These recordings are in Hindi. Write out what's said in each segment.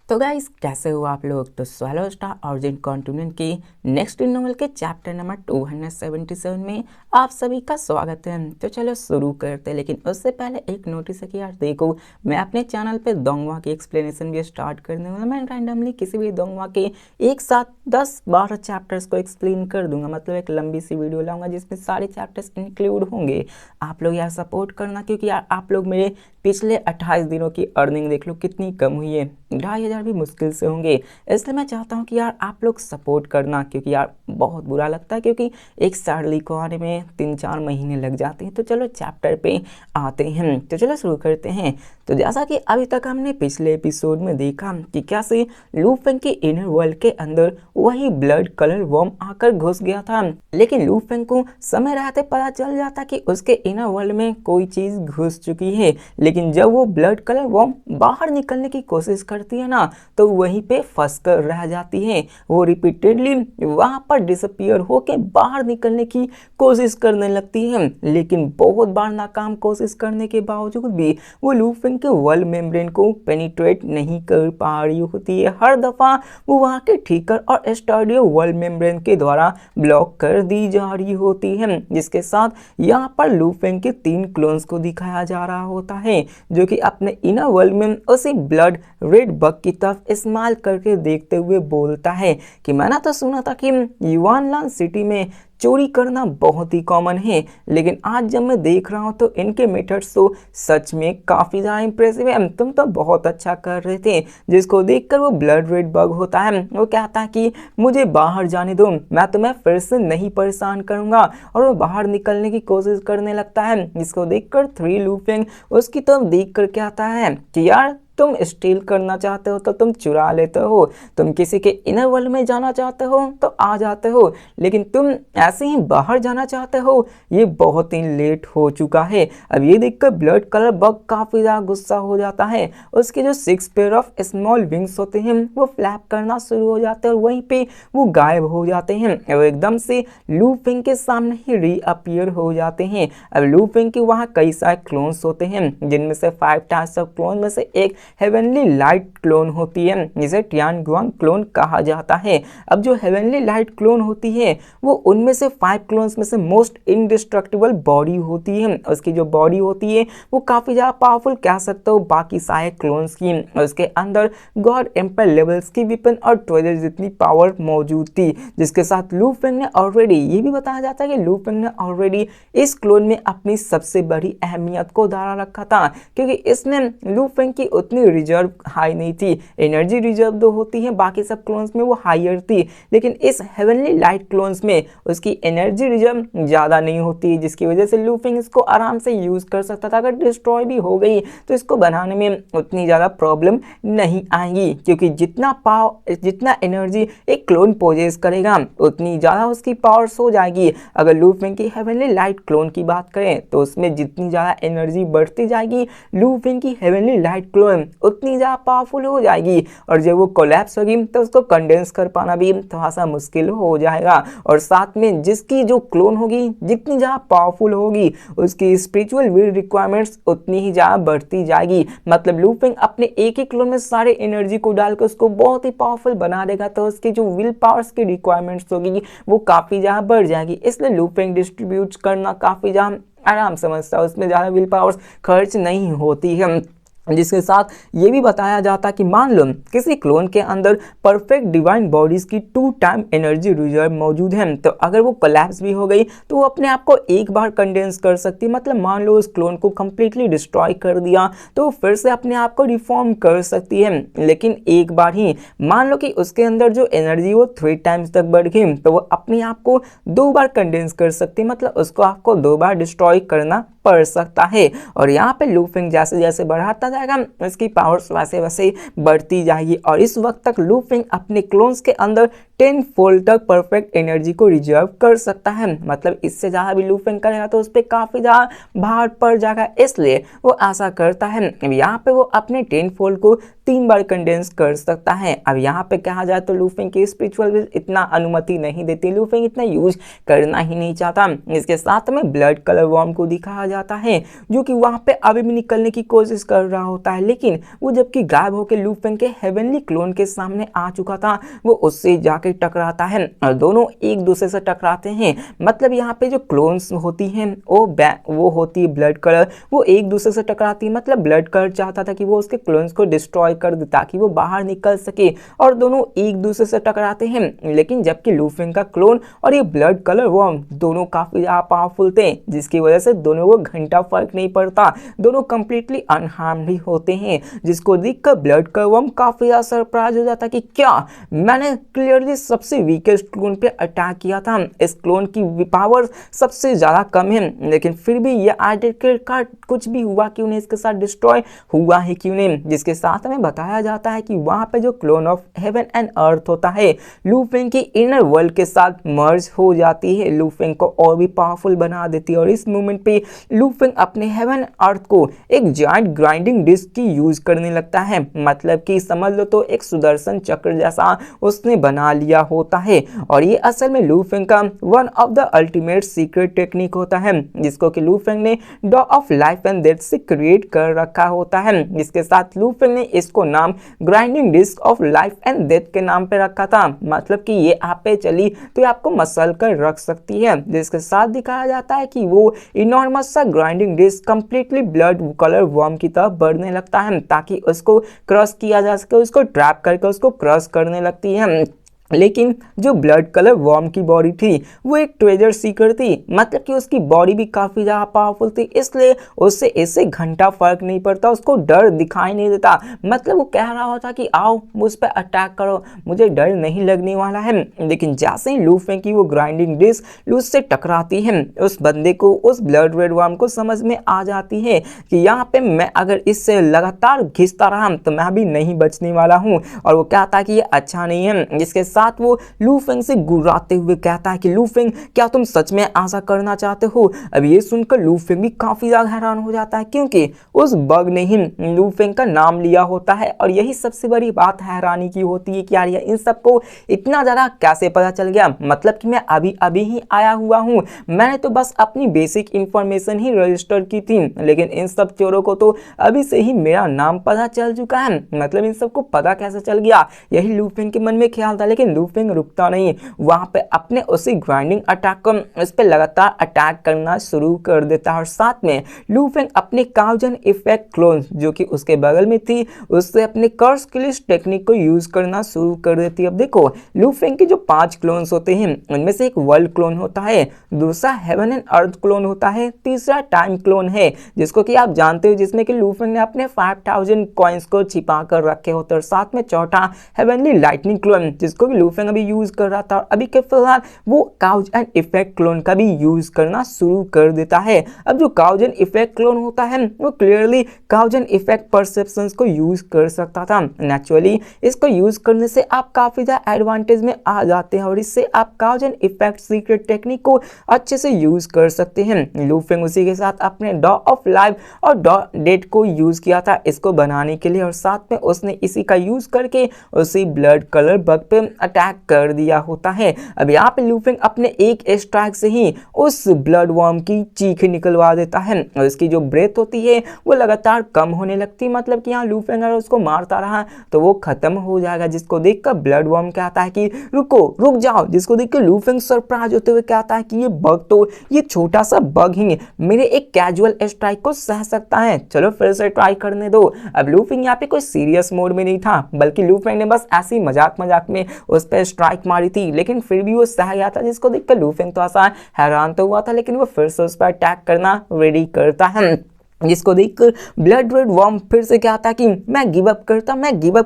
तो गाइस कैसे हो आप लोग। तो स्वैलो स्टार ऑरिजिन कॉन्टिनेंट की नेक्स्ट नॉवल के चैप्टर नंबर 277 में आप सभी का स्वागत है। तो चलो शुरू करते हैं, लेकिन उससे पहले एक नोटिस है कि यार देखो, मैं अपने चैनल पे दोंगवा की एक्सप्लेनेशन भी स्टार्ट करने वाला। मैं रैंडमली किसी भी दोंगवा के एक साथ 10-12 चैप्टर्स को एक्सप्लेन कर दूंगा, मतलब एक लंबी सी वीडियो लाऊंगा जिसमें सारे चैप्टर्स इंक्लूड होंगे। आप लोग यार सपोर्ट करना, क्योंकि यार आप लोग मेरे पिछले 28 दिनों की अर्निंग देख लो कितनी कम हुई है, 2500 भी मुश्किल से होंगे। इसलिए मैं चाहता हूँ कि यार आप लोग सपोर्ट करना, क्योंकि यार बहुत बुरा लगता है, क्योंकि एक सैलरी को आने में 3-4 महीने लग जाते हैं। तो चलो चैप्टर पे आते हैं, तो चलो शुरू करते हैं। तो जैसा कि अभी तक हमने पिछले एपिसोड में देखा कि कैसे लू फेंग के इनर वर्ल्ड के अंदर वही ब्लड कलर वर्म आकर घुस गया था, लेकिन लू फेंग को समय रहते पता चल जाता कि उसके इनर वर्ल्ड में कोई चीज घुस चुकी है। लेकिन जब वो ब्लड कलर वर्म बाहर निकलने की कोशिश करती है ना, तो वहीं पे फंस कर रह जाती है। वो रिपीटेडली वहां पर डिसअपियर होके बाहर निकलने की कोशिश करने लगती है, लेकिन बहुत बार नाकाम कोशिश करने के बावजूद भी वो लू फेंग के वर्ल्ड मेम्ब्रेन को पेनिट्रेट नहीं कर पा रही होती है। हर दफा वो वहां के ठीकर और स्टूडियो वर्ल्ड मेम्ब्रेन के द्वारा ब्लॉक कर दी जा रही होती है, जिसके साथ यहाँ पर लू फेंग के 3 क्लोन्स को दिखाया जा रहा होता है, जो कि अपने इनर वर्ल्ड में उसी ब्लड रेड बग की तरफ इस्तेमाल करके देखते हुए बोलता है कि मैंने तो सुना था कि युआनलान सिटी में चोरी करना बहुत ही कॉमन है, लेकिन आज जब मैं देख रहा हूँ तो इनके मेथड्स तो सच में काफ़ी ज़्यादा इंप्रेसिव है। तुम तो बहुत अच्छा कर रहे थे। जिसको देखकर वो ब्लड रेड बग होता है, वो कहता है कि मुझे बाहर जाने दो, मैं तुम्हें फिर से नहीं परेशान करूँगा, और वो बाहर निकलने की कोशिश करने लगता है। जिसको देखकर 3 लू फेंग उसकी तरफ देख कर कहता है कि यार तुम स्टील करना चाहते हो तो तुम चुरा लेते हो, तुम किसी के इनर वर्ल्ड में जाना चाहते हो तो आ जाते हो, लेकिन तुम ऐसे ही बाहर जाना चाहते हो, ये बहुत ही लेट हो चुका है। अब ये देखकर ब्लड कलर बग काफी ज्यादा गुस्सा हो जाता है। उसके जो 6 पेयर ऑफ स्मॉल विंग्स होते हैं वो फ्लैप करना शुरू हो जाते हैं, और वहीं पे वो गायब हो जाते हैं। वो एकदम से लू फेंग के सामने ही रीअपियर हो जाते हैं। अब लू फेंग के वहाँ कई सारे क्लोन्स होते हैं, जिनमें से 5 टाइप्स ऑफ क्लोन में से एक हेवनली लाइट क्लोन होती है, जिसे टियानगुआंग क्लोन कहा जाता है। अब जो हेवनली लाइट क्लोन होती है वो उनमें से 5 क्लोन्स में से मोस्ट इंडिस्ट्रक्टिबल बॉडी होती है। उसकी जो बॉडी होती है वो काफी ज्यादा पावरफुल कह सकते हो बाकी सारे क्लोन्स की। उसके अंदर गॉड एम्पर लेवल्स की वेपन और ट्वेजर जितनी पावर मौजूद थी, जिसके साथ लू फेंग ने ऑलरेडी ये भी बताया जाता है कि लू फेंग ने ऑलरेडी इस क्लोन में अपनी सबसे बड़ी अहमियत को धारा रखा था, क्योंकि इसने लू फेंग की उतनी रिजर्व हाई नहीं थी। एनर्जी रिजर्व जो होती है बाकी सब क्लोन्स में वो हायर थी, लेकिन इस हेवनली लाइट क्लोन्स में उसकी एनर्जी रिजर्व ज्यादा नहीं होती, जिसकी वजह से लू फेंग इसको आराम से यूज कर सकता था। अगर डिस्ट्रॉय भी हो गई तो इसको बनाने में उतनी ज्यादा प्रॉब्लम नहीं आएगी, क्योंकि जितना एनर्जी एक क्लोन पोजेस करेगा उतनी ज्यादा उसकी पावर्स हो जाएगी। अगर लू फेंग की हेवनली लाइट क्लोन की बात करें तो उसमें जितनी ज्यादा एनर्जी बढ़ती जाएगी, लू फेंग की हेवनली लाइट क्लोन उतनी ज्यादा पावरफुल हो जाएगी, और जब वो कोलैप्स होगी तो उसको कंडेंस कर पाना भी थोड़ा सा मुश्किल हो जाएगा। और साथ में जिसकी जो क्लोन होगी जितनी ज्यादा पावरफुल होगी, उसकी स्पिरिचुअल विल रिक्वायरमेंट्स उतनी ही ज्यादा बढ़ती जाएगी। मतलब लू फेंग अपने एक ही क्लोन में सारे एनर्जी को डालकर उसको बहुत ही पावरफुल बना देगा, तो उसकी जो विल पावर्स की रिक्वायरमेंट्स होगी वो काफी ज्यादा बढ़ जाएगी। इसलिए लू फेंग डिस्ट्रीब्यूट करना काफी ज्यादा आराम समझता है, उसमें ज्यादा विल पावर्स खर्च नहीं होती है। जिसके साथ ये भी बताया जाता कि मान लो किसी क्लोन के अंदर परफेक्ट डिवाइन बॉडीज की 2 टाइम एनर्जी रिजर्व मौजूद है, तो अगर वो कोलैप्स भी हो गई तो वो अपने आप को एक बार कंडेंस कर सकती है। मतलब मान लो उस क्लोन को कंप्लीटली डिस्ट्रॉय कर दिया तो वो फिर से अपने आप को रिफॉर्म कर सकती है, लेकिन एक बार ही। मान लो कि उसके अंदर जो एनर्जी वो 3 टाइम्स तक बढ़ गई तो वो अपने आप को 2 बार कंडेंस कर सकती है, मतलब उसको आपको 2 बार डिस्ट्रॉय करना पड़ सकता है। और यहाँ पे लू फेंग जैसे जैसे बढ़ाता जाएगा इसकी पावर्स वैसे वैसे बढ़ती जाएगी, और इस वक्त तक लू फेंग अपने क्लोन्स के अंदर 10 फोल्ड तक परफेक्ट एनर्जी को रिजर्व कर सकता है। मतलब इससे ज्यादा भी लू फेंग करेगा तो उस पर काफी ज्यादा भार पड़ जाएगा, इसलिए वो ऐसा करता है। यहाँ पे वो अपने 10 फोल्ड को 3 बार कंडेंस कर सकता है। अब यहाँ पे कहा जाए तो लूफिंग की स्पिरिचुअल विज इतना अनुमति नहीं देती, लूफिंग इतना यूज करना ही नहीं चाहता। इसके साथ में ब्लड कलर वर्म को दिखाया जाता है जो कि वहां पे अभी भी निकलने की कोशिश कर रहा होता है, लेकिन वो जबकि गायब होकर लूफिंग के हेवनली क्लोन के सामने आ चुका था, वो उससे जाके टकराता है और दोनों एक दूसरे से टकराते हैं। मतलब यहाँ पे जो क्लोन्स होती हैं वो होती है ब्लड कलर, वो एक दूसरे से टकराती है। मतलब ब्लड कलर चाहता था कि वो उसके क्लोन्स को डिस्ट्रॉय कर दे ताकि वो बाहर निकल सके और दोनों एक दूसरे से टकराते हैं। लेकिन जबकि लूफिंग का क्लोन और ये ब्लड कलर वर्म दोनों काफी ज्यादा पावरफुल थे, जिसकी वजह से दोनों को घंटा फर्क नहीं पड़ता, दोनों कंप्लीटली अनहार्म्ड ही होते हैं। जिसको देखकर ब्लड कलर वर्म काफी ज्यादा सरप्राइज हो जाता कि क्या मैंने क्लियरली सबसे वीकेस्ट क्लोन पे अटैक किया था, इस क्लोन की पावर सबसे ज्यादा कम है, लेकिन फिर भी ये आइडेंटिटी कार्ड कुछ भी हुआ क्यों नहीं, इसके साथ डिस्ट्रॉय हुआ ही क्यों नहीं। जिसके साथ में बताया जाता है कि वहां पे जो clone of heaven and earth होता है लूफिंग की इनर वर्ल्ड के साथ मर्ज हो जाती है, लूफिंग को और भी पावरफुल बना देती है। और इस मोमेंट पे लूफिंग अपने हेवन अर्थ को एक जायंट ग्राइंडिंग डिस्क की यूज करने लगता है। मतलब कि समझ लो तो एक सुदर्शन चक्र जैसा उसने बना लिया होता है। और ये असल में लूफिंग का one of the ultimate secret technique होता है, जिसको कि लूफिंग ने डॉ ऑफ लाइफ एंड डेथ से क्रिएट कर रखा होता है। जिसके साथ लूफिंग ने इसको नाम grinding disc of life and death के नाम पे रखा था। मतलब कि ये आप पे चली तो ये आपको मसल कर रख सकती है। जिसके साथ दिखाया जाता है कि वो इनॉर्मस सा grinding disc completely blood colour worm की तरह बढ़ने लगता है ताकि उसको क्रश किया जा सके, उसको ट्रैप करके उसको क्रश करने लगती है। लेकिन जो ब्लड कलर वर्म की बॉडी थी वो एक ट्रेजर सीकर थी, मतलब कि उसकी बॉडी भी काफी ज्यादा पावरफुल थी, इसलिए उससे इससे घंटा फर्क नहीं पड़ता, उसको डर दिखाई नहीं देता। मतलब वो कह रहा होता कि आओ मुझ पर अटैक करो, मुझे डर नहीं लगने वाला है। लेकिन जैसे ही लूफिंग की वो ग्राइंडिंग डिस्क उससे टकराती है, उस बंदे को, उस ब्लड रेड वर्म को समझ में आ जाती है कि यहाँ पे मैं अगर इससे लगातार घिसता रहा तो मैं भी नहीं बचने वाला हूँ। और वो कहता है कि ये अच्छा नहीं है। जिसके साथ वो लूफिंग से गुर्राते हुए कहता है कि लूफिंग क्या तुम सच में ऐसा करना चाहते हो। अब ये सुनकर लूफिंग भी काफी ज्यादा हैरान हो जाता है क्योंकि उस बग ने ही लूफिंग का नाम लिया होता है। और यही सबसे बड़ी बात हैरानी की होती है कि यार इन सबको इतना ज्यादा कैसे पता चल गया। मतलब कि मैं अभी अभी ही आया हुआ हूँ, मैंने तो बस अपनी बेसिक इंफॉर्मेशन ही रजिस्टर की थी, लेकिन इन सब चोरों को तो अभी से ही मेरा नाम पता चल चुका है। मतलब इन सबको पता कैसे चल गया, यही लूफिंग के मन में ख्याल था। लेकिन लूफिंग रुकता नहीं, वहां पे अपने उसी ग्राइंडिंग अटैक को उस पे लगातार अटैक करना शुरू कर देता है। और साथ में लूफिंग अपने काउजन इफेक्ट क्लोन जो कि उसके बगल में थी उससे अपने कर्स क्लिच टेक्निक को यूज करना शुरू कर देती है। अब देखो लूफिंग के जो 5 क्लोन्स होते हैं उनमें से एक वर्ल्ड क्लोन होता है, दूसरा हेवन एंड अर्थ क्लोन होता है, तीसरा टाइम क्लोन है जिसको कि आप जानते हो, जिसमें कि लूफिंग ने अपने 5000 कॉइंस को छिपा कर रखे होते हैं। और साथ में चौथा हेवनली लाइटनिंग क्लोन जिसको कि लूफिंग अभी यूज कर रहा था, और अभी के फिलहाल वो काउज एंड इफेक्ट क्लोन का भी यूज करना शुरू कर देता है। अब जो काउज एंड इफेक्ट क्लोन होता है वो clearly cause and effect perceptions को यूज कर सकता था। नेचुरली इसको यूज करने से आप काफी ज्यादा एडवांटेज में आ जाते हैं और इससे आप cause and effect secret technique को अच्छे से यूज कर सकते हैं। लूफिंग उसी के साथ अपने डॉ ऑफ लाइफ और डॉ डेट को यूज किया था इसको बनाने के लिए, और साथ में उसने इसी का यूज करके उसी ब्लड कलर बग पे अटैक कर दिया होता है। अब यहाँ पे लूफिंग अपने एक स्ट्राइक से ही उस ब्लड वर्म की चीख निकलवा देता है और इसकी जो ब्रेथ होती है वो लगातार कम होने लगती। मतलब कि यहाँ लूफिंग अगर उसको मारता रहा तो वो खत्म हो जाएगा। जिसको देखकर ब्लड वर्म कहता है कि रुको, रुक जाओ। जिसको देखकर लूफिंग सरप्राइज होते हुए कहता है कि ये बग तो ये छोटा सा बग ही मेरे एक कैजुअल स्ट्राइक को सह सकता है, चलो फिर से ट्राई करने दो। अब लूफिंग यहाँ पे कोई सीरियस मोड में नहीं था, बल्कि लूफिंग ने बस ऐसी मजाक में उस पर स्ट्राइक मारी थी, लेकिन फिर भी वो सह गया था। जिसको देखकर लूफिंग तो आसान हैरान तो हुआ था, लेकिन वो फिर से उस पर अटैक करना रेडी करता है। जिसको देखकर ब्लड रेड वर्म फिर से कहता कि मैं गिव अप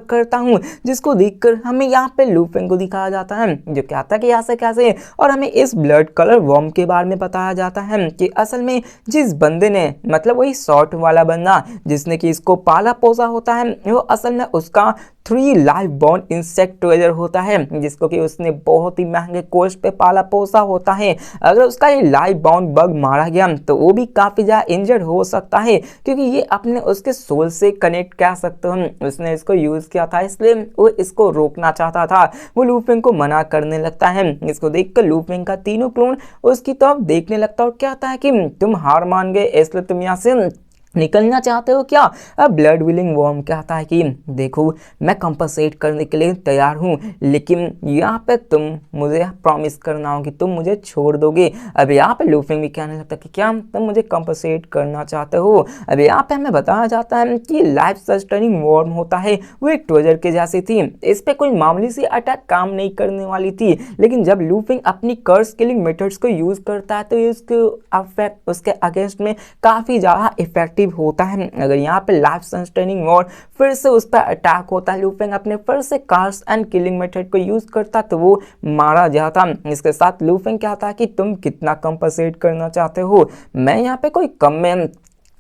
करता हूँ। जिसको देखकर हमें यहाँ पे लूफिंग को दिखाया जाता है जो कहता कि ऐसे कैसे, और हमें इस ब्लड कलर वर्म के बारे में बताया जाता है कि असल में जिस बंदे ने, मतलब वही शॉर्ट वाला बंदा जिसने कि इसको पाला पोसा होता है, वो असल में उसका 3 लाइव बॉर्न इंसेक्ट ट्रेजर होता है, जिसको कि उसने बहुत ही महंगे कॉस्ट पे पाला पोसा होता है। अगर उसका ये लाइव बॉर्न बग मारा गया तो वो भी काफी ज्यादा इंजर्ड हो सकता है, क्योंकि ये अपने उसके सोल से कनेक्ट कर सकते हो। उसने इसको यूज किया था, इसलिए वो इसको रोकना चाहता था। वो लूफिंग को मना करने लगता है। इसको देखकर लूफिंग का तीनों क्लोन उसकी तरफ देखने लगता है और कहता है कि तुम हार मान गए, इसलिए तुम यहाँ से निकलना चाहते हो क्या? अब ब्लड विलिंग वर्म कहता है कि देखो, मैं कंपनसेट करने के लिए तैयार हूँ, लेकिन यहाँ पे तुम मुझे प्रॉमिस करना हो कि तुम मुझे छोड़ दोगे। अब यहाँ पे लूफिंग भी कहने लगता है कि क्या तुम मुझे कंपनसेट करना चाहते हो? अब यहाँ पे हमें बताया जाता है कि लाइफ सस्टेनिंग वर्म होता है, वो एक ट्रेजर के जैसी थी। इस पे कोई मामूली सी अटैक काम नहीं करने वाली थी, लेकिन जब लूफिंग अपनी कर्स किलिंग मेथड्स को यूज करता है तो उसके अगेंस्ट में काफी ज्यादा इफेक्टिव होता है। अगर यहाँ पे लाइफ सस्टेनिंग वॉर फिर से उस पर अटैक होता है, लूफिंग अपने फिर से कार्स एंड किलिंग मेथड को यूज करता तो वो मारा जाता। इसके साथ लूफिंग कहता है कि तुम कितना कंपनसेट करना चाहते हो, मैं यहाँ पे कोई कम में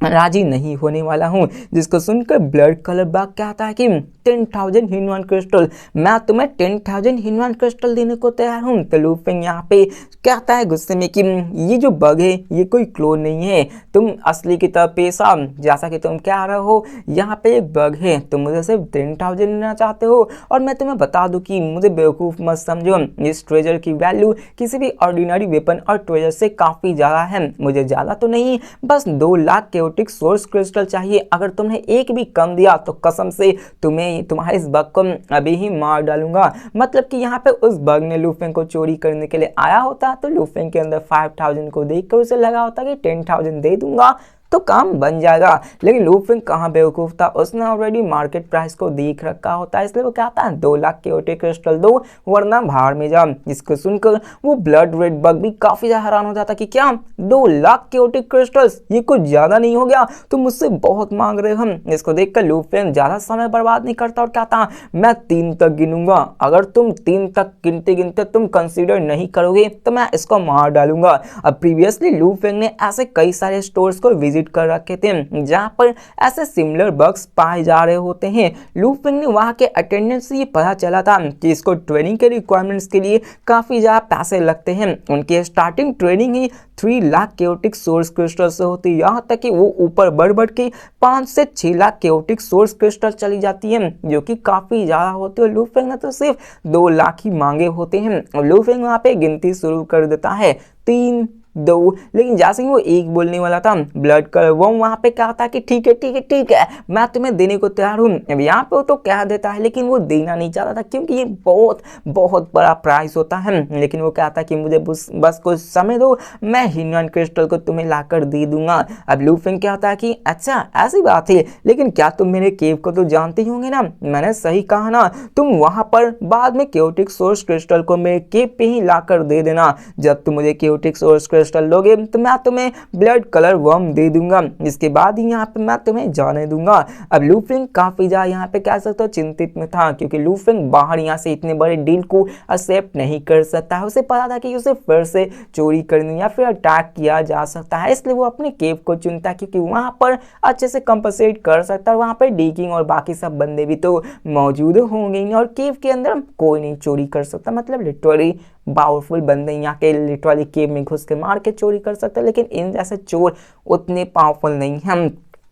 राजी नहीं होने वाला हूँ। जिसको सुनकर ब्लड कलर बाग कहता है कि 10,000 हिनवान क्रिस्टल, मैं तुम्हें 10,000 हिनवान क्रिस्टल देने को तैयार हूँ। तो लूफिंग यहाँ पे कहता है गुस्से में कि ये जो बग है ये कोई क्लोन नहीं है, तुम असली की तरफ पेश आओ। जैसा कि तुम कह रहे हो यहाँ पे एक बग है, तुम मुझे सिर्फ 10,000 लेना चाहते हो। और मैं तुम्हें बता दूं कि मुझे बेवकूफ मत समझो, इस ट्रेजर की वैल्यू किसी भी ऑर्डिनरी वेपन और ट्रेजर से काफी ज्यादा है। मुझे ज्यादा तो नहीं, बस 2 लाख केओटिक सोर्स क्रिस्टल चाहिए। अगर तुमने एक भी कम दिया तो कसम से तुम्हारे इस बग को अभी ही मार डालूंगा। मतलब कि यहाँ पे उस बग ने लूफिंग को चोरी करने के लिए आया होता तो लूफिंग के अंदर 5,000 को देखकर उसे लगा होता कि 10,000 दे दूंगा तो काम बन जाएगा। लेकिन लूफिंग कहाँ बेवकूफ था, उसने ऑलरेडी मार्केट प्राइस को देख रखा होता है, इसलिए वो कहता है 2 लाख केओटिक क्रिस्टल दो वरना बाहर में जा। इसको सुनकर वो ब्लड रेड बग भी काफी ज्यादा हैरान हो जाता कि क्या 2 लाख केओटिक क्रिस्टल्स, ये कुछ ज्यादा नहीं हो गया? तुम मुझसे बहुत मांग रहे हो। इसको देखकर लूफिंग ज्यादा समय बर्बाद नहीं करता और कहता मैं 3 तक गिनूंगा, अगर तुम 3 तक गिनते गिनते तुम कंसीडर नहीं करोगे तो मैं इसको मार डालूंगा। अब प्रीवियसली लूफिंग ने ऐसे कई सारे स्टोर्स को विजिट कर रखे थे जहां पर ऐसे सिमिलर बग्स पाए जा रहे होते हैं। लूफिंग ने वहां के अटेंडेंट से ये पता चला था कि इसको ट्रेनिंग के रिक्वायरमेंट्स के लिए काफी ज्यादा पैसे लगते हैं। उनकी स्टार्टिंग ट्रेनिंग ही 3 लाख केओटिक सोर्स क्रिस्टल से होती है, यहाँ तक कि वो ऊपर बढ़ बढ़ के 5 से 6 लाख केओटिक सोर्स क्रिस्टल चली जाती है, जो कि काफी ज्यादा होती है। लूफिंग ने तो सिर्फ 2 लाख ही मांगे होते हैं। लूफिंग वहां पे गिनती शुरू कर देता है 3 2, लेकिन जैसे ही वो 1 बोलने वाला था ब्लड कलर वो वहां पे क्या था कि ठीक है ठीक है ठीक है, मैं तुम्हें देने को तैयार हूँ। अब यहाँ पे वो तो कह देता है, लेकिन वो देना नहीं चाहता था क्योंकि ये बहुत बहुत बड़ा प्राइस होता है। लेकिन वो कहता है कि मुझे बस कुछ समय दो, मैं हिनवान क्रिस्टल को तुम्हें लाकर दे दूंगा। अब लूफिंग कहता है कि अच्छा ऐसी बात है, लेकिन क्या तुम मेरे केव को तो जानते ही होंगे ना? मैंने सही कहा ना, तुम वहां पर बाद में केओटिक सोर्स क्रिस्टल को मेरे केव पे ही लाकर दे देना। जब तुम मुझे केओटिक सोर्स क्रिस्टल लोगे तो मैं तुम्हें ब्लड कलर वर्म दे दूंगा, इसके बाद ही यहाँ पे मैं तुम्हें जाने दूंगा। अब लूफिंग काफी ज्यादा यहाँ पे कह सकते हो चिंतित में था, क्योंकि लूफिंग बाहर यहाँ से इतने बड़े डील को एक्सेप्ट नहीं कर सकता है। उसे पता था कि उसे फिर से चोरी करनी या फिर अटैक किया जा सकता है, इसलिए वो अपने केव को चुनता है क्योंकि वहां पर अच्छे से कंपनसेट कर सकता है। वहां पर डीकिंग और बाकी सब बंदे भी तो मौजूद होंगे और केव के अंदर कोई नहीं चोरी कर सकता। मतलब लिटरली पावरफुल बंदे यहाँ के लिटरली केव में घुस के मार के चोरी कर सकते हैं, लेकिन इन जैसे चोर उतने पावरफुल नहीं हैं।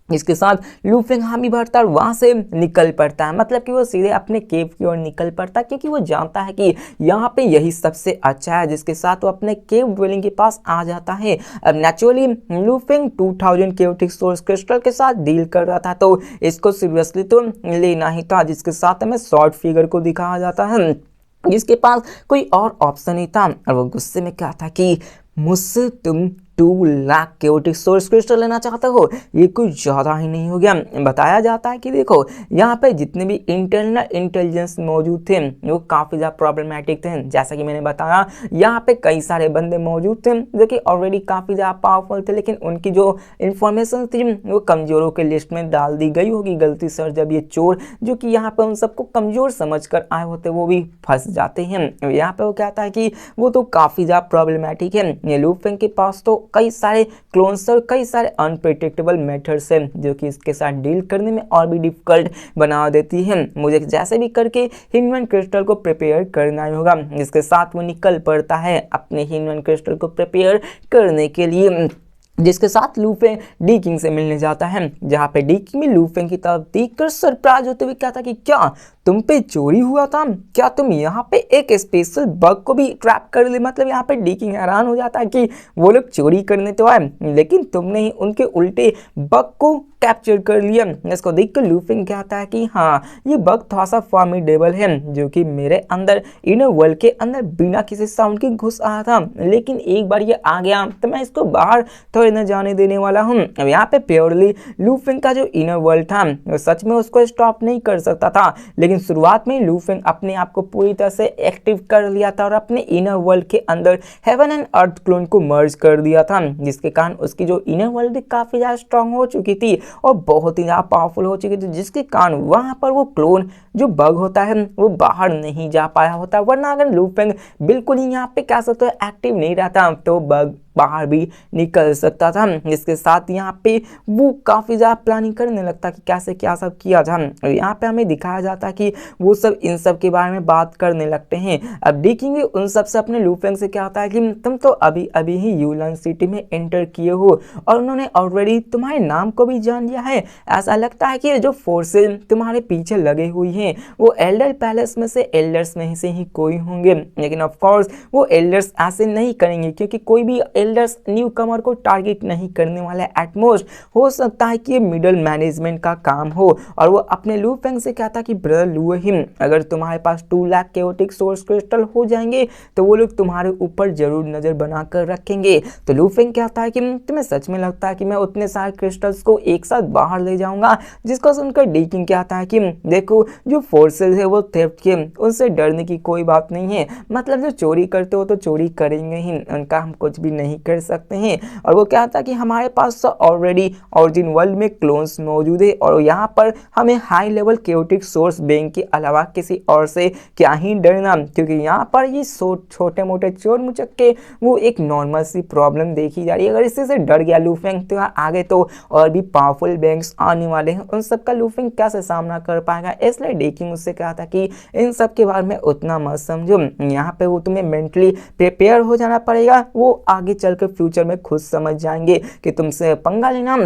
इसके साथ लूफिंग हामी भरता और वहां से निकल पड़ता है, मतलब कि वो सीधे अपने केव की ओर निकल पड़ता है क्योंकि वो जानता है कि यहाँ पे यही सबसे अच्छा है। जिसके साथ वो अपने केव ड्वेलिंग के पास आ जाता है। अब naturally luffing 2000 chaotic source crystal के साथ डील कर रहा था, तो इसको सीरियसली तो लेना ही था। जिसके साथ हमें शॉर्ट फिगर को दिखाया जाता है जिसके पास कोई और ऑप्शन नहीं था, और वो गुस्से में क्या था कि मुझसे तुम 2 लाख केओटिक सोर्स क्रिस्टल लेना चाहते हो, ये कुछ ज़्यादा ही नहीं हो गया? बताया जाता है कि देखो यहाँ पे जितने भी इंटरनल इंटेलिजेंस मौजूद थे वो काफ़ी ज़्यादा प्रॉब्लमेटिक थे। जैसा कि मैंने बताया यहाँ पे कई सारे बंदे मौजूद थे जो कि ऑलरेडी काफ़ी ज़्यादा पावरफुल थे, लेकिन उनकी जो इंफॉर्मेशन थी वो कमज़ोरों के लिस्ट में डाल दी गई होगी गलती से। और जब ये चोर जो कि यहाँ पे उन सबको कमज़ोर समझ कर आए होते वो भी फंस जाते हैं। यहाँ पे वो कहता है कि वो तो काफ़ी ज़्यादा प्रॉब्लमेटिक है। ये लूफिंग के पास तो कई सारे क्लोन्स और कई सारे अनप्रिडिक्टेबल मेथड्स हैं जो कि इसके साथ डील करने में और भी डिफिकल्ट बना देती है। मुझे जैसे भी करके ह्यूमन क्रिस्टल को प्रिपेयर करना ही होगा। इसके साथ वो निकल पड़ता है अपने ह्यूमन क्रिस्टल को प्रिपेयर करने के लिए, जिसके साथ लूफेंग डी किंग से मिलने जाता है, जहाँ पे डी किंग भी लूफेंग की तरफ देखकर सरप्राइज होते हुए कहता कि क्या तुम पे चोरी हुआ था, क्या तुम यहाँ पे एक स्पेशल बग को भी ट्रैप कर ले। मतलब यहाँ पे डी किंग हैरान हो जाता है कि वो लोग चोरी करने तो आए लेकिन तुमने ही उनके उल्टे बग को कैप्चर कर लिया। इसको देखकर लूफेंग कहता है कि हाँ ये बग थोड़ा सा फॉर्मिडेबल है जो कि मेरे अंदर इनर वर्ल्ड के अंदर बिना किसी साउंड के घुस आया था, लेकिन एक बार ये आ गया तो मैं इसको बाहर थोड़ी न जाने देने वाला हूँ। अब यहाँ पे प्योरली लूफेंग का जो इनर वर्ल्ड था वो सच में उसको स्टॉप नहीं कर सकता था, लेकिन शुरुआत में लूफेंग अपने आप को पूरी तरह से एक्टिव कर लिया था और अपने इनर वर्ल्ड के अंदर हेवन एंड अर्थ क्लोन को मर्ज कर दिया था, जिसके कारण उसकी जो इनर वर्ल्ड भी काफी ज्यादा स्ट्रांग हो चुकी थी और बहुत ही ज्यादा पावरफुल हो चुकी थी, जिसके कारण वहां पर वो क्लोन जो बग होता है वो बाहर नहीं जा पाया होता। वरना अगर लूफेंग बिल्कुल ही यहाँ पे क्या सकते हो एक्टिव नहीं रहता तो बग बाहर भी निकल सकता था। इसके साथ यहाँ पे वो काफ़ी ज़्यादा प्लानिंग करने लगता कि कैसे क्या सब किया जाए। यहाँ पे हमें दिखाया जाता कि वो सब इन सब के बारे में बात करने लगते हैं। अब देखेंगे उन सब से अपने लूफेंग से क्या होता है कि तुम तो अभी अभी ही यूलन सिटी में एंटर किए हो और उन्होंने ऑलरेडी तुम्हारे नाम को भी जान लिया है। ऐसा लगता है कि जो फोर्सेज तुम्हारे पीछे लगे हुई हैं वो एल्डर पैलेस में से एल्डर्स में से ही कोई होंगे, लेकिन ऑफ कोर्स वो एल्डर्स ऐसे नहीं करेंगे क्योंकि कोई भी एल्डर्स न्यू कमर को टारगेट नहीं करने वाले। एटमोस्ट हो सकता है कि ये मिडल मैनेजमेंट का काम हो। और वो अपने लूफेंग से कहता कि ब्रदर लूहिम अगर तुम्हारे पास 2 लाख केओटिक सोर्स क्रिस्टल हो जाएंगे तो वो लोग तुम्हारे ऊपर जरूर नजर बनाकर रखेंगे। तो लूफेंग कहता है कि तुम्हें सच में लगता है कि मैं उतने सारे क्रिस्टल्स को एक साथ बाहर ले जाऊंगा। जिसको सुनकर डी किंग कहता है कि देखो जो फोर्सेज है वो थेफ्ट के, उनसे डरने की कोई बात नहीं है। मतलब जो चोरी करते हो तो चोरी करेंगे ही, उनका हम कुछ भी नहीं कर सकते हैं। और वो कहता है कि हमारे पास ऑलरेडी ओरिजिन वर्ल्ड में क्लोन्स मौजूद है और यहाँ पर हमें high level chaotic source bank के अलावा किसी और से क्या ही डरना, क्योंकि यहाँ पर ये छोटे मोटे चोर मुचक्के वो एक नॉर्मल सी प्रॉब्लम देखी जा रही है। अगर इससे से डर गया लूफेंग तो आगे तो और भी पावरफुल बैंक्स आने वाले हैं, उन सब का लूफेंग कैसे सामना कर पाएगा। इसलिए डेकिंग उससे कहा था कि इन सब के बारे में उतना मत समझो, यहाँ पे वो तुम्हें मेंटली प्रिपेयर हो जाना पड़ेगा। वो आगे चलकर फ्यूचर में खुद समझ जाएंगे कि तुमसे पंगा लेना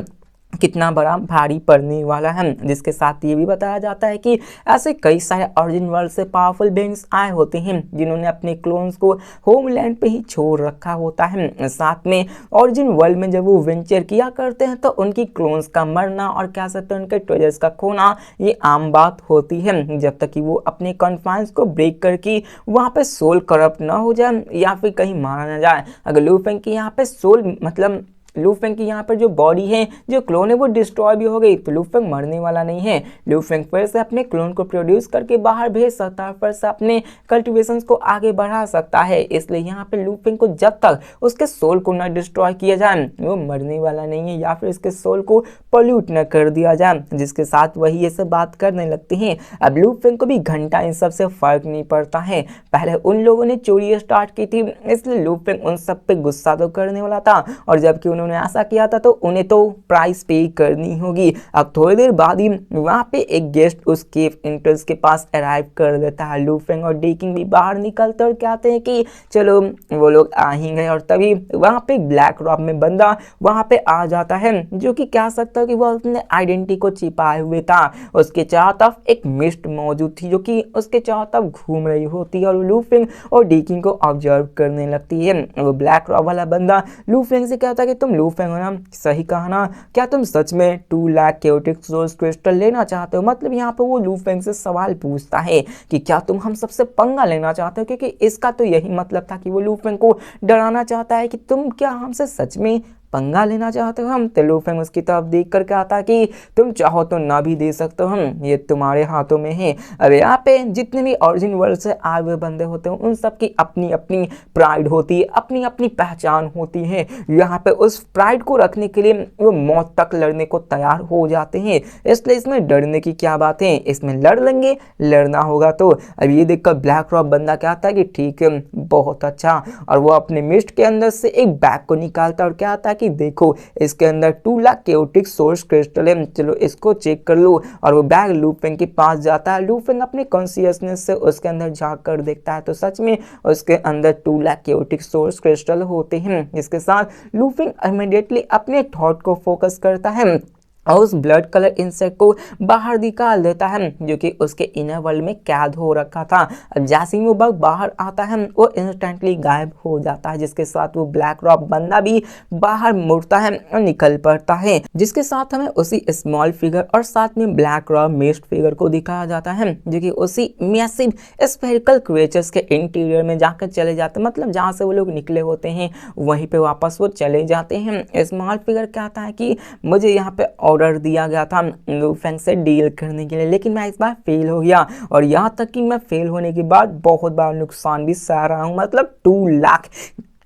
कितना बड़ा भारी पड़ने वाला है। जिसके साथ ये भी बताया जाता है कि ऐसे कई सारे ओरिजिन वर्ल्ड से पावरफुल बेंग्स आए होते हैं जिन्होंने अपने क्लोन्स को होमलैंड पे ही छोड़ रखा होता है। साथ में ओरिजिन वर्ल्ड में जब वो वेंचर किया करते हैं तो उनकी क्लोन्स का मरना और क्या सकते हैं उनके ट्रेजर्स का खोना ये आम बात होती है, जब तक कि वो अपने कॉन्फाइंस को ब्रेक करके वहाँ पे सोल करप्ट ना हो जाए या फिर कहीं मारा ना जाए। अगर लूफेंग की यहाँ पे सोल मतलब लूफेंग की यहाँ पर जो बॉडी है जो क्लोन है वो डिस्ट्रॉय भी हो गई तो लूफेंग मरने वाला नहीं है। लूफेंग फिर से अपने क्लोन को प्रोड्यूस करके बाहर भेज सकता है, फिर से अपने कल्टिवेशंस को आगे बढ़ा सकता है। इसलिए यहाँ पे लूफेंग को जब तक उसके सोल को न डिस्ट्रॉय किया जाए वो मरने वाला नहीं है या फिर उसके सोल को पोल्यूट न कर दिया जाए। जिसके साथ वही ये सब बात करने लगते हैं। अब लूफेंग को भी घंटा इन सब से फर्क नहीं पड़ता है। पहले उन लोगों ने चोरी स्टार्ट की थी इसलिए लूफेंग उन सब पे गुस्सा तो करने वाला था और जबकि उन्होंने ऐसा किया था तो उन्हें तो प्राइस पे करनी होगी। अब थोड़ी देर बाद ही वहां पे एक गेस्ट उस केव एंट्रेंस के पास अराइव कर देता है। लूफेंग और डेकिंग भी बाहर निकलते और कहते हैं कि चलो वो लोग आ ही गए और तभी वहां पे ब्लैक रॉक में बंदा वहां पे आ जाता है जो कि कह सकता है कि वो अपने आइडेंटिटी को छिपाए हुए था। उसके चारों तरफ एक मिस्ट मौजूद थी जो कि उसके चारों तरफ घूम रही होती है और लूफेंग और डेकिंग को ऑब्जर्व करने लगती है। वो ब्लैक रॉक वाला बंदा लूफेंग से कहता है कि तुम लूफेंग हो ना, सही कहा ना, क्या तुम सच में 2 लाख केओटिक सोर्स क्रिस्टल लेना चाहते हो। मतलब यहाँ पे वो लूफेंग से सवाल पूछता है कि क्या तुम हम सबसे पंगा लेना चाहते हो, क्योंकि इसका तो यही मतलब था कि वो लूफेंग को डराना चाहता है कि तुम क्या हमसे सच में पंगा लेना चाहते हो हम? तो लूफेंग उसकी तरफ देख कर कहता कि तुम चाहो तो ना भी दे सकते हो हम, ये तुम्हारे हाथों में है। अब यहाँ पे जितने भी ओरिजिन वर्ल्ड से आए हुए बंदे होते हैं उन सबकी अपनी अपनी प्राइड होती है, अपनी अपनी पहचान होती है। यहाँ पे उस प्राइड को रखने के लिए वो मौत तक लड़ने को तैयार हो जाते हैं, इसलिए इसमें डरने की क्या बात है, इसमें लड़ लेंगे, लड़ना होगा तो। अब ये देखकर ब्लैक रॉक बंदा कहता है कि ठीक है, बहुत अच्छा। और वो अपने मिस्ट के अंदर से एक बैग को निकालता और कहता है कि देखो इसके अंदर 2 लाख केओटिक सोर्स क्रिस्टल है, चलो इसको चेक कर लो। और वो बैग लूफेंग के पास जाता है। लूफेंग अपने कॉन्शियसनेस से उसके अंदर झांक कर देखता है तो सच में उसके अंदर 2 लाख केओटिक सोर्स क्रिस्टल होते हैं। इसके साथ लूफेंग इमीडिएटली अपने थॉट को फोकस करता है और उस ब्लड कलर इंसेक्ट को बाहर निकाल देता है जो कि उसके इनर वर्ल्ड में कैद हो रखा था। अब जैसे ही वो बग बाहर आता है वो इंस्टेंटली गायब हो जाता है, जिसके साथ वो ब्लैक रॉक बंदा भी बाहर मुड़ता है और निकल पड़ता है। जिसके साथ हमें उसी स्मॉल फिगर और साथ में ब्लैक रॉक मिस्ट फिगर को दिखाया जाता है जो कि उसी मैसिव स्फेरिकल क्रिएचर्स के इंटीरियर में जाकर चले जाते हैं, मतलब जहाँ से वो लोग निकले होते हैं वहीं पे वापस वो चले जाते हैं। स्मॉल फिगर कहता है कि मुझे यहाँ पे ऑर्डर दिया गया था लूफेंग से डील करने के लिए, लेकिन मैं इस बार फेल हो गया और यहाँ तक कि मैं फेल होने के बाद बहुत बार नुकसान भी सह रहा हूँ, मतलब 2 लाख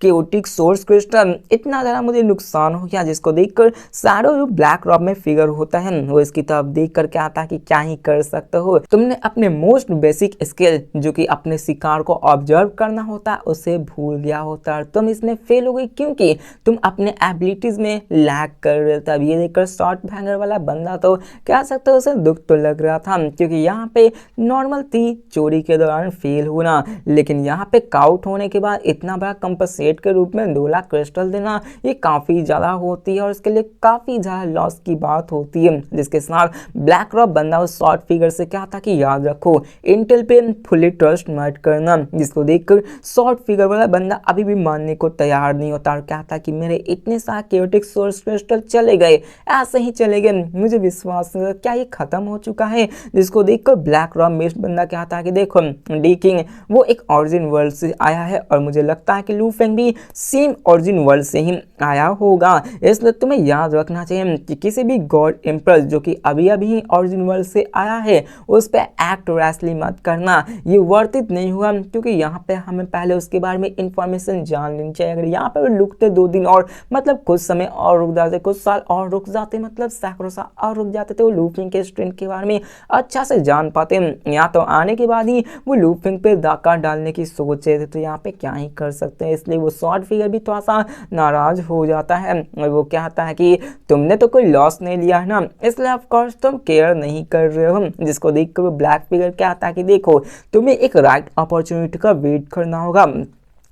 केओटिक सोर्स क्रिस्टल, इतना ज़्यादा मुझे नुकसान हो गया। जिसको देखकर शैडो जो ब्लैक रॉक में फिगर होता है वो इसकी तरफ देख कर क्या आता है कि क्या ही कर सकते हो, तुमने अपने मोस्ट बेसिक स्किल जो कि अपने शिकार को ऑब्जर्व करना होता है उसे भूल गया होता है, तुम इसमें फेल हो गई क्योंकि तुम अपने एबिलिटीज में लैग कर रहे थे। अब ये देखकर शॉर्ट भैंगर वाला बंदा तो कह सकते हो उसे दुख तो लग रहा था क्योंकि यहाँ पे नॉर्मल थी चोरी के दौरान फेल होना, लेकिन यहाँ पे काउट होने के बाद इतना बड़ा कंपनसेट के रूप में 2 लाख क्रिस्टल देना ये काफी ज्यादा होती है और इसके लिए काफी ज्यादा लॉस की बात होती है। जिसके साथ ब्लैक रॉक बंदा उस शॉर्ट फिगर से क्या था कि याद रखो इंटेल पे फुली ट्रस्ट मत करना, जिसको देखकर शॉर्ट फिगर वाला बंदा अभी भी मानने को तैयार नहीं होता और कहता कि मेरे इतने सारे केओटिक सोर्स क्रिस्टल चले गए, ऐसे ही चले गए, मुझे विश्वास नहीं, क्या ये खत्म हो चुका है। जिसको देखकर ब्लैक रॉक मिस्ट बंदा कहता है कि देखो डी किंग वो एक ओरिजिन वर्ल्ड से आया है और मुझे लगता है कि लूफेंग भी सेम ओरिजिन वर्ल्ड से ही आया होगा, इसलिए तुम्हें याद रखना चाहिए कि किसी भी गॉड एम्प्रेस जो कि अभी अभी ओरिजिन वर्ल्ड से आया है उस पे एक्ट रैशली मत करना, ये वर्थ इट नहीं हुआ क्योंकि यहाँ पे हमें पहले उसके बारे में इंफॉर्मेशन जान लेनी चाहिए। अगर यहाँ पे रुकते 2 दिन और मतलब कुछ समय और रुक जाते, कुछ साल और रुक जाते, मतलब सैकड़ों साल और रुक जाते तो लूफिंग के स्ट्रेंथ के बारे में अच्छा से जान पाते। यहाँ तो आने के बाद ही वो लूफिंग पे डाका डालने की सोच रहे थे तो यहाँ पे क्या ही कर सकते हैं, इसलिए वो शॉर्ट फिगर भी थोड़ा सा नाराज हो जाता है और वो कहता है कि तुमने तो कोई लॉस नहीं लिया है ना, इसलिए ऑफ कोर्स तुम केयर नहीं कर रहे हो। जिसको देखकर वो ब्लैक फिगर कहता है कि देखो तुम्हें एक राइट अपॉर्चुनिटी का वेट करना होगा,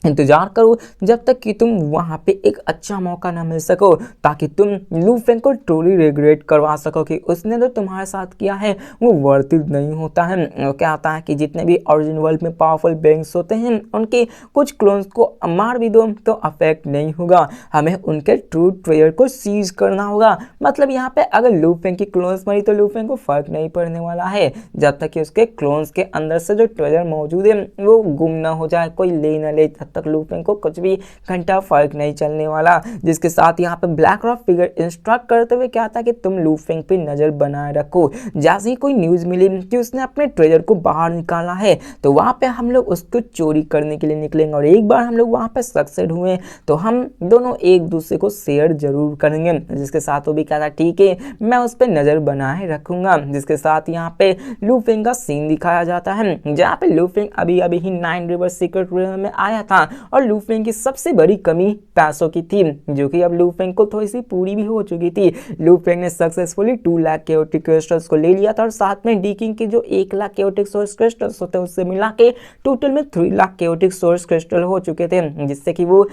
इंतजार करो जब तक कि तुम वहां पे एक अच्छा मौका ना मिल सको ताकि तुम लूफेंग को ट्रूली रिग्रेट करवा सको कि उसने तो तुम्हारे साथ किया है वो वर्थ इट नहीं होता है। वो क्या आता है कि जितने भी ओरिजिन वर्ल्ड में पावरफुल बेंग्स होते हैं उनके कुछ क्लोन्स को मार भी दो तो अफेक्ट नहीं होगा, हमें उनके ट्रू ट्रेजर को सीज करना होगा। मतलब यहाँ पे अगर लूफेंग की क्लोन्स मरी तो लूफेंग को फर्क नहीं पड़ने वाला है जब तक कि उसके क्लोन्स के अंदर से जो ट्रेजर मौजूद है वो गुम ना हो जाए, कोई ले ना ले, तक लूफिंग को कुछ भी घंटा फर्क नहीं चलने वाला। जिसके साथ यहाँ पे ब्लैक रॉक फिगर इंस्ट्रक्ट करते हुए क्या था कि तुम लूफिंग पे नजर बनाए रखो, जैसे ही कोई न्यूज मिली कि उसने अपने ट्रेजर को बाहर निकाला है तो वहां पे हम लोग उसको चोरी करने के लिए निकलेंगे और एक बार हम लोग वहां पे सक्सेस हुए तो हम दोनों एक दूसरे को शेयर जरूर करेंगे। जिसके साथ वो भी कहता ठीक है मैं उस पर नजर बनाए रखूंगा। जिसके साथ यहाँ पे लूफिंग का सीन दिखाया जाता है जहाँ पे लूफिंग अभी अभी ही 9 रिवर सीक्रेट रियल में आया था और लूफेंग की सबसे बड़ी कमी पैसों की थी जो कि अब लूफेंग को थोड़ी सी पूरी भी हो चुकी थी। लूफेंग ने सक्सेसफुली 2 लाख केओटिक क्रिस्टल्स को ले लिया था और साथ में डी किंग के जो 1 लाख केओटिक सोर्स क्रिस्टल्स होते हैं उससे मिला के टोटल में 3 लाख केओटिक सोर्स क्रिस्टल हो चुके थे, जिससे कि वो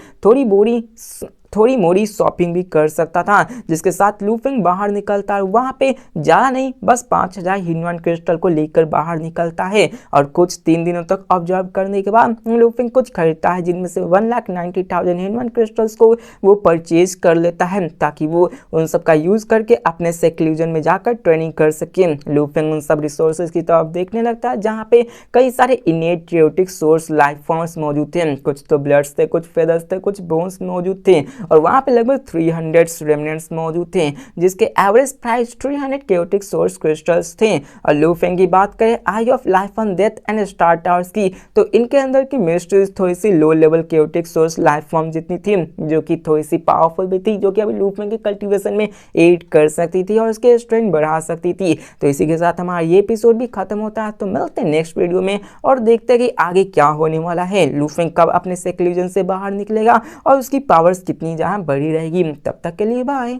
थोड़ी मोड़ी शॉपिंग भी कर सकता था। जिसके साथ लूफिंग बाहर निकलता है, वहां पे ज़्यादा नहीं बस 5000 ह्यूमन क्रिस्टल को लेकर बाहर निकलता है और कुछ 3 दिनों तक ऑब्जर्व करने के बाद लूफिंग कुछ खरीदता है जिनमें से 1,90,000 ह्यूमन क्रिस्टल्स को वो परचेज कर लेता है ताकि वो उन सब का यूज करके अपने सेक्लूजन में जाकर ट्रेनिंग कर सके। लूफिंग उन सब रिसोर्सेज की तरफ देखने लगता है जहाँ पे कई सारे इनेट क्रियोटिक सोर्स लाइफ फॉर्म्स मौजूद थे, कुछ तो ब्लड्स थे, कुछ फेदर्स थे, कुछ बोन्स मौजूद थे और वहाँ पे लगभग 300 रेमिनेंट्स मौजूद थे, जिसके average price 300 chaotic source crystals थे। और लू फेंग की बात करें eye of life on death and star towers की, तो इनके अंदर की मिस्ट्रीज थोड़ी सी low level chaotic source life form जितनी थी, जो कि थोड़ी सी पावरफुल भी थी, जो कि अभी लू फेंग के कल्टीवेशन में एड कर सकती थी और उसके स्ट्रेंथ बढ़ा सकती थी। तो इसी के साथ हमारा ये एपिसोड भी खत्म होता है। तो मिलते हैं नेक्स्ट वीडियो में और देखते हैं कि आगे क्या होने वाला है, लू फेंग कब अपने सेक्लूजन से बाहर निकलेगा और उसकी पावर्स कितनी जहां बढ़ी रहेगी। तब तक के लिए बाय।